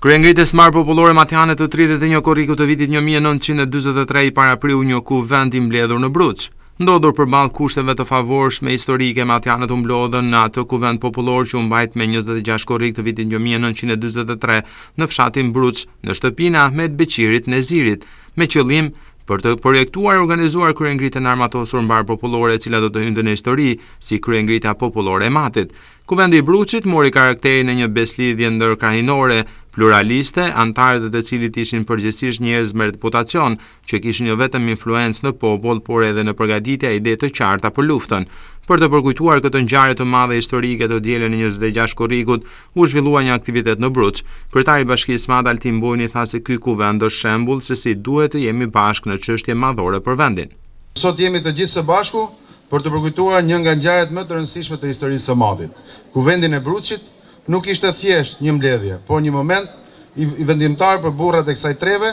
Kryengritës Marrë Popullore Matjane të 31 korriku të vitit 1943 i parapriu një kuvend i mbledhur në Bruç. Ndodhur përballë kushteve të favorshme historike, Matjanët u mblodhën në atë kuvend popullor që u mbajt me 26 korrik të vitit 1943 në fshatin Bruç, në shtëpinë e Ahmet Beqirit Nezirit, me qëllim për të projektuar e organizuar kryengritjen armatosur Marrë Popullore, e cila do të hynte në histori si kryengritja popullore e Matit. Kuvendi i Bruçit mori karakterin e një beslidhje ndërkrahinore, pluraliste, antarët e të cilit ishin përgjithsisht njerëz me reputacion që kishin jo vetëm influencë në popull, por edhe në përgatitje e ide të qarta për luftën. Për të përkujtuar këtë ngjarje të madhe historike të dielën e 26 korrikut, u zhvillua një aktivitet në Bruç. Kryetari i Bashkisë Madh Altin Bojni tha se ky kuvend është shembull se si duhet të jemi bashkë në çështje madhore për vendin. Sot jemi të gjithë së bashku për të përkujtuar një nga ngjarjet më të rëndësishme të historisë së Madhit. Kuvendin e Bruçit nuk ishte thjesht një mbledhje, por një moment i vendimtar për burrat e kësaj treve,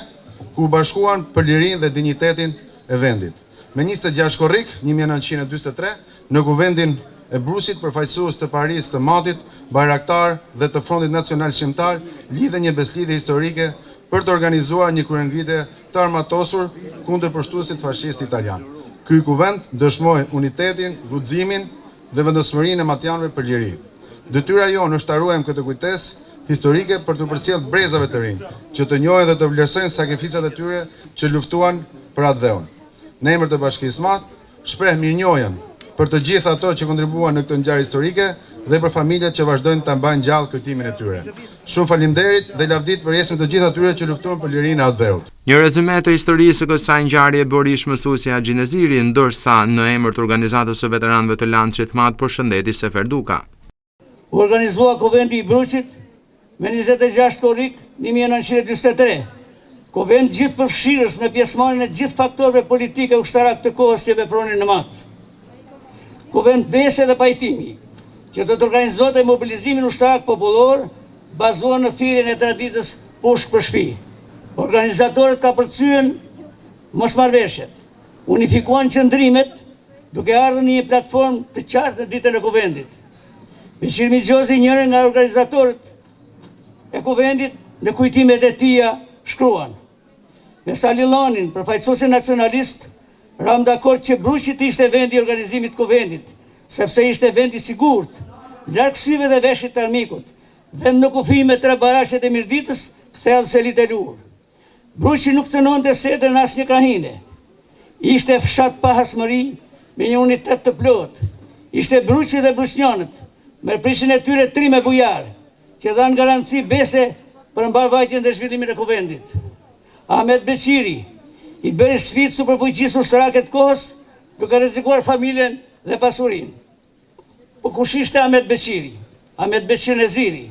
ku u bashkuan për lirinë dhe dinjitetin e vendit. Me 26 korrik, 1943, në kuvendin e Bruçit, përfaqësues të Parisë të Matit, bajraktar dhe të Frontit Nacional Shqiptar, lidhe një beslidhje historike për të organizuar një kryengritje të armatosur kundër përshtuesit fashist italian. Ky kuvend dëshmoi unitetin, guximin dhe vendosmërinë e matjanëve për liri. Detyra jonë është ta ruajmë këtë kujtesë historike për të përcjellë brezave të rinj, që të njohin dhe të vlerësojnë sakrificat e tyre që luftuan për atë dheun. Në emër të Bashkisë Madh, shpreh mirënjohjen për të gjithë ato që kontribuan në këtë ngjarje historike dhe për familjet që vazhdojnë ta mbajnë gjallë kujtimin e tyre. Shumë faleminderit dhe lavdit përjesëm të gjithë atyre që luftuan për lirinë e atë dheut. Një rezume të historisë së kësaj ngjarje bëri ish mësuesi Haxhi Neziri, ndërsa në emër të organizatës së veteranëve të Lancit Mat përshëndeti Sefer Duka. U organizua kuvendi i Bruçit me 26 korrik 1943. Kuvend gjithë përfshirës me pjesëmarrjen e gjithë faktorëve politike ushtarak të kohës që vepronin në Mat. Kuvend bese dhe pajtimi, që do të organizote mobilizimin ushtarak popullor, bazuar në thirrjen e traditës pushk për shtëpi. Organizatorët ka përcyen mosmarrveshjet, unifikuan qëndrimet, duke ardhur në një platformë të qartë në ditën e kuvendit. Beqir Mixhozi, njëri nga organizatorët e kuvendit, në kujtimet e tija shkruan: me Salillanin, përfaqësuesi nacionalist, ram dakord që Bruçit ishte vendi i organizimit kuvendit, sepse ishte vendi i sigurt, larg syve dhe veshit të armikut, vend në kufi me 3 baraqet e mirditës, kthell selit e lur. Bruçi nuk cënonte sede në asnjë krahine. Ishte fshat pa hasmëri, me një unitet të plot. Ishte Bruçi dhe bruçnjanët, me prishin e tyre 3 me bujar, që dhanë garanci bese për mbarvajtjen dhe zhvillimin e kuvendit. Ahmet Beqiri i bëri sfidë superfuqisë ushtarake të kohës, duke rrezikuar familjen dhe pasurinë. Po kush ishte Ahmet Beqiri? Ahmet Beqir Neziri.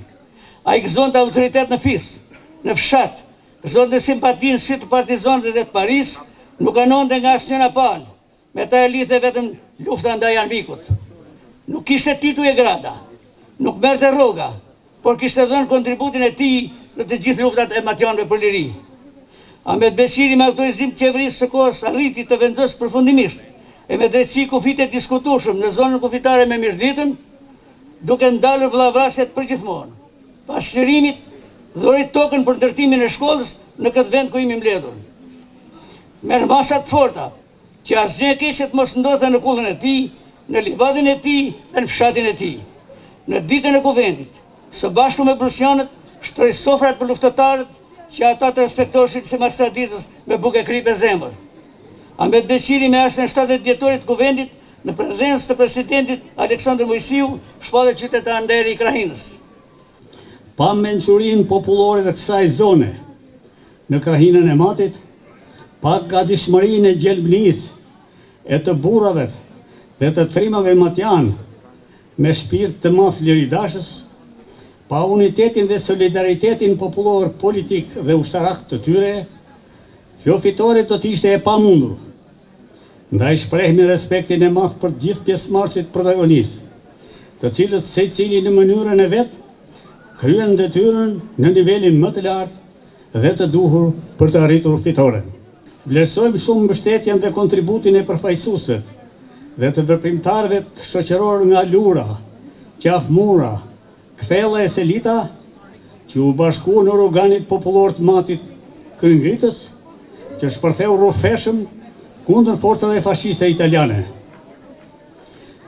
Ai gëzonte autoritet në fis, në fshat, gëzonte simpatinë si të partizanëve dhe të Paris, nuk anonte nga asnjë napal, me ta e lidhte vetëm lufta ndaj armikut. Nuk kishte titull e grada, nuk merrte rroga, por kishte dhënë kontributin e tij në të gjithë luftat e matjanëve për liri. Ahmet Beqiri me autorizim të qeverisë së kohës arriti të vendosë përfundimisht e me drejtësi kufit e diskutueshëm në zonën kufitare me Mirditën, duke ndalur vllavrasjet përgjithmonë. Pas shërimit, dhuroi tokën për ndërtimin e shkollës në këtë vend ku jemi mbledhur. Merr masa të forta, që asgjë e keqe të mos ndodhte në kullën e tij, në livadin e tij dhe në fshatin e tij. Në ditën e kuvendit, së bashku me bruçnjanët, shtroi sofrat për luftëtarët, që ata të respektoheshin si mas traditës me bukë kripe zemër. Ahmet Beqiri me rastin e 70 dhjetorit të kuvendit, në prezencë të presidentit Aleksandër Mojsiu, shpallet qytetar nderi i krahinës. Pa mençurinë popullore të kësaj zone në krahinën e Matit, pa gatishmërinë e gjelbnisë e të burrave dhe të trimave matjan me shpirt të madh liridashës, pa unitetin dhe solidaritetin popullor, politik dhe ushtarak të tyre, kjo fitore do të ishte e pamundur. Ndaj shprehmi respektin e madh për gjithë pjesëmarrësit protagonistë, të cilët secili në mënyrën e vet kryen detyrën në nivelin më të lartë dhe të duhur për të arritur fitoren. Vlerësojmë shumë mbështetjen dhe kontributin e përfaqësuesve dhe të veprimtarëve shoqëror nga Lura, Qafmura, Kthella e Selita, që u bashku në organit popullor të matit Kryngritës, që shpërtheu rrufeshëm kundër forcave fashiste italiane.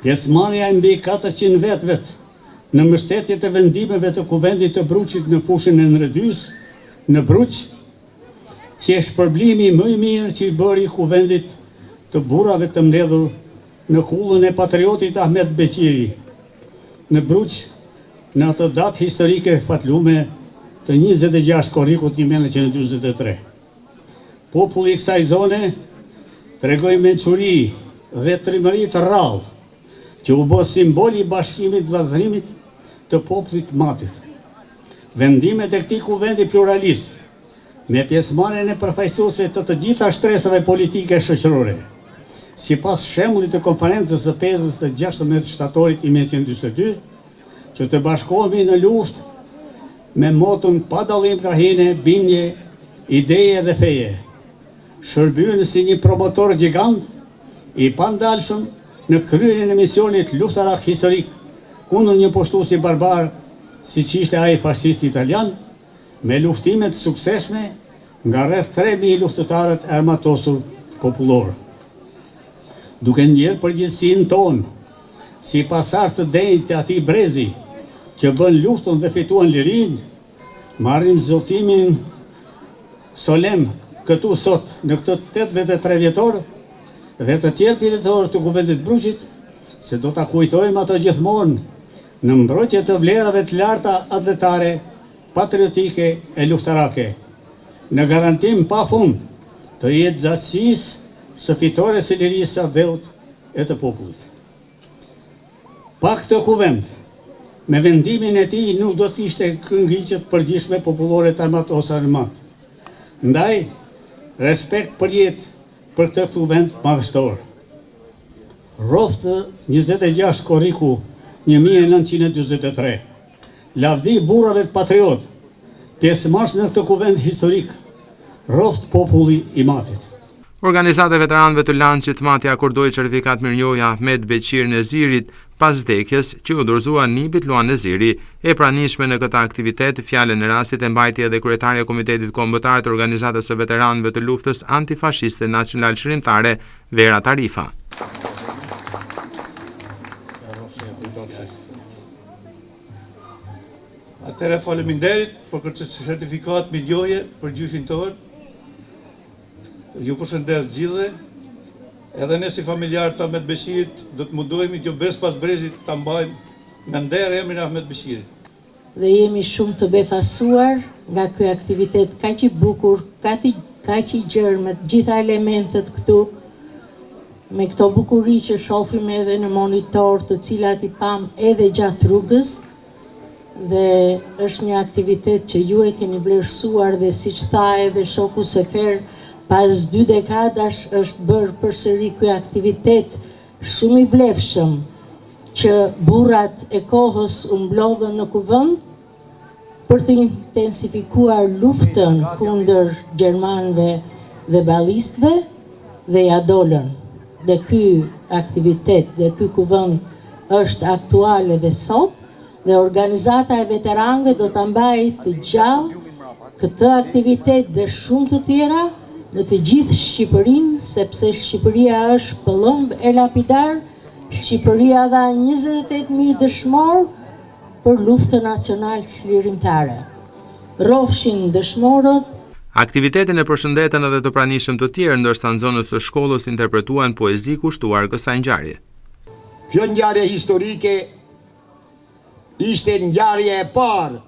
Pjesëmarrja e mbi 400 vetëve në mbështetje të vendimeve të Kuvendit të Bruçit në fushën e Nredys, në Bruç, që është shpërblimi më i mirë që i bëri Kuvendit të burrave të mbledhur në kullën e patriotit Ahmet Beqiri, në Bruç, në atë datë historike fatlume të 26 korrikut 1943. Populli i kësaj zone tregoi mençuri dhe trimëri të rrallë, që u bë simboli i bashkimit vllazërimit të popullit matit. Vendimet e këtij kuvendi pluralist, me pjesëmarrjen e përfaqësuesve të gjitha shtresave politike e shoqërore, sipas shembullit të konferencës së Pezës të 16 shtatorit 1942, që të bashkohemi në luftë me moton pa dallim krahine, bindje, ideje dhe feje, shërbyen si një promotor gjigant i pandalshëm në kryerjen e misionit luftarak historik kundër një poshtuesi barbar siç ishte ai fascist italian, me luftime të suksesshme nga rreth 3000 luftëtarët e armatosur popullor. Duke ndjerë përgjegjësinë tonë si pasardhë të denjtë të atij brezi që bën luftën dhe fituan lirinë, marrim zotimin solem këtu sot në këtë 83 vjetor dhe të tjerë pjesëtorë të Kuvendit Bruçit, se do ta kujtojmë ato gjithmonë në mbrojtje të vlerave të larta atletare, patriotike e luftarake, në garantim pafund të jetësisë së fitores së lirisë së dheut e të popullit. Pa këtë kuvend, me vendimin e tij nuk do të ishte ngriqet përgjithshme popullore të armatosur në mat. Ndaj, respekt për jetë për këtë kuvend madhështor. Rroftë 26 korriku 1943. Lavdi burrave të patriot, pjesëmarrës në këtë kuvend historik, rroft populli i matit. Organizata e veteranëve të Lançit Mati akordoi certifikat mirënjohje Ahmet Beqir Nezirit pas vdekjes, që u dorëzua Nibit Luan Neziri, e pranishme në këtë aktivitet. Fjalën e rastit e mbajti edhe kryetaria e Komitetit Kombëtar të Organizatës së Veteranëve të Luftës Antifashiste Nacional Shërimtare, Vera Tarifa. Atëherë faleminderit për këtë certifikat mirënjohje për gjyshin tonë. Ju përshëndes gjithë, edhe ne si familjar të Ahmet Beqirit do të mundohemi që brez pas brezit të mbajmë me nder emrin e Ahmet Beqirit. Dhe jemi shumë të befasuar nga ky aktivitet kaq i bukur, kaq i gjerë me të gjitha elementet këtu, me këto bukuri që shohim edhe në monitor, të cilat i pam edhe gjatë rrugës, dhe është një aktivitet që ju e keni vlerësuar dhe siç tha edhe shoku Sefer, pas 2 dekadash është bërë përsëri ky aktivitet shumë i vlefshëm, që burrat e kohës u mblodhën në kuvend për të intensifikuar luftën kundër gjermanëve dhe ballistëve, dhe ja dolën. Dhe ky aktivitet dhe ky kuvend është aktual edhe sot, dhe organizata e veteranëve do ta mbajë të gjallë këtë aktivitet dhe shumë të tjera në të gjithë Shqipërinë, sepse Shqipëria është pëllëmb e lapidar. Shqipëria dha 28.000 dëshmor për luftën nacional çlirimtare. Rrofshin dëshmorët. Aktivitetin e përshëndetën edhe të pranishëm të tjerë, ndërsa në zonës të shkollës interpretuan poezi kushtuar kësaj ngjarje. Kjo ngjarje historike ishte ngjarje e parë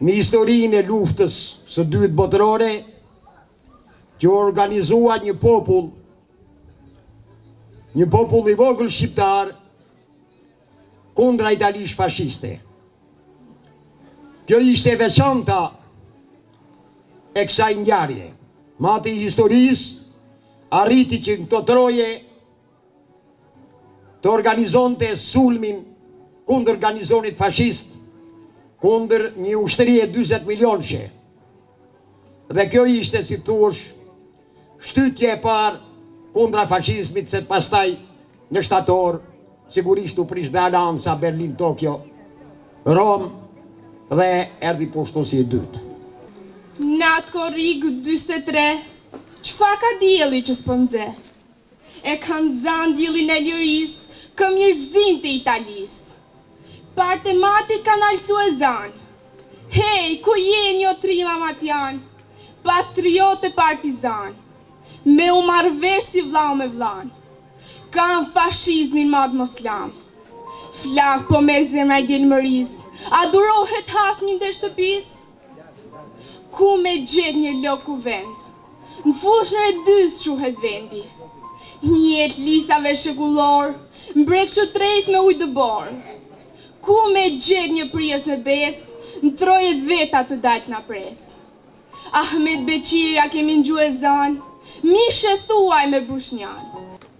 në historinë e luftës së dytë botërore, që organizua një popull i vogël shqiptar kundra Italisë fashiste. Kjo ishte veçanta e kësaj ngjarje. Mati i historisë arriti që në këto troje të organizonte sulmin kundër garnizonit fashist, kundër një ushtrie 40 milionëshe. Dhe kjo ishte, si thuash, shtytje e parë kundra fashizmit, se pastaj në shtator sigurisht u prish dhe Alanca, Berlin, Tokyo, Rom, dhe erdi poshtosi e dytë. Natë korrik 43, qëfar ka dielli që s'po nxe? E kanë zanë diellin e liris, këmirëzin të Italis. Parte mati kanë alësu e zanë. Hej, ku je një trima Matjan? Patriote partizan, me u marrëvesh si vllau me vlan. Kanë fashizmin madh moslam. Flak po merr zemra i djelmëris, a durohet hasmin dhe shtëpis? Ku me gjet një lok kuvend? Në fushën e dys shuhet vendi. Njet lisave shekullor, mbrek që tres me ujë dëbor. Ku me gjet një prijes me bes, në trojet veta të dalt na pres. Ahmet Beqirja kemi në e zanë, mishe thuaj me Brushnjan.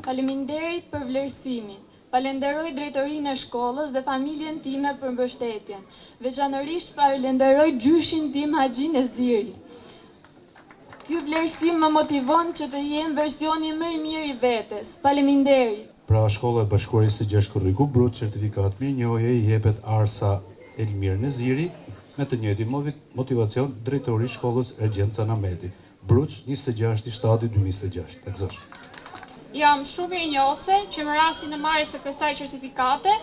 Faleminderit për vlerësimin. Falenderoj drejtorinë e shkollës dhe familjen time për mbështetjen. Veçanërisht falenderoj gjyshin tim Haxhin e Ziri. Ky vlerësim më motivon që të jem versioni më i mirë i vetes. Faleminderit. Pra shkolla e bashkëkorisë të Gjashkërriku Brut, certifikat mirënjohje i jepet Arsa Elmir Neziri, me të njëjtin motivacion drejtori shkollës Ergjend Canameti. Bruç, 26/7/2026. Ekzosh. Jam shumë mirënjohëse që më rastin e marrjes së kësaj certifikate,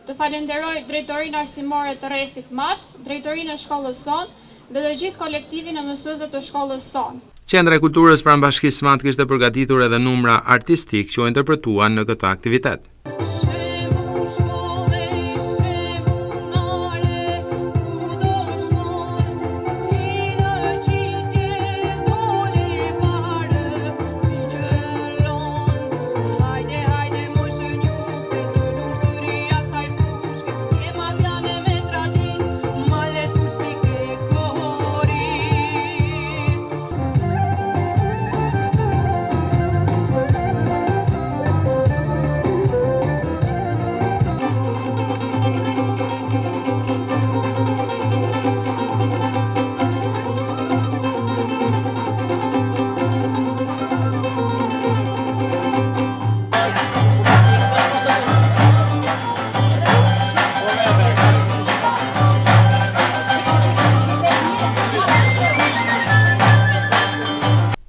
të falenderoj drejtorinë arsimore të rrethit mat, drejtorinë e shkollës son dhe të gjithë kolektivin e mësuesve të shkollës son. Qendra e Kulturës pranë Bashkisë Mat kishte përgatitur edhe numra artistik që u interpretuan në këtë aktivitet.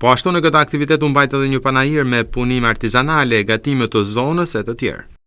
Po ashtu në këtë aktivitet u mbajt edhe një panajir me punime artizanale, gatime të zonës e të tjerë.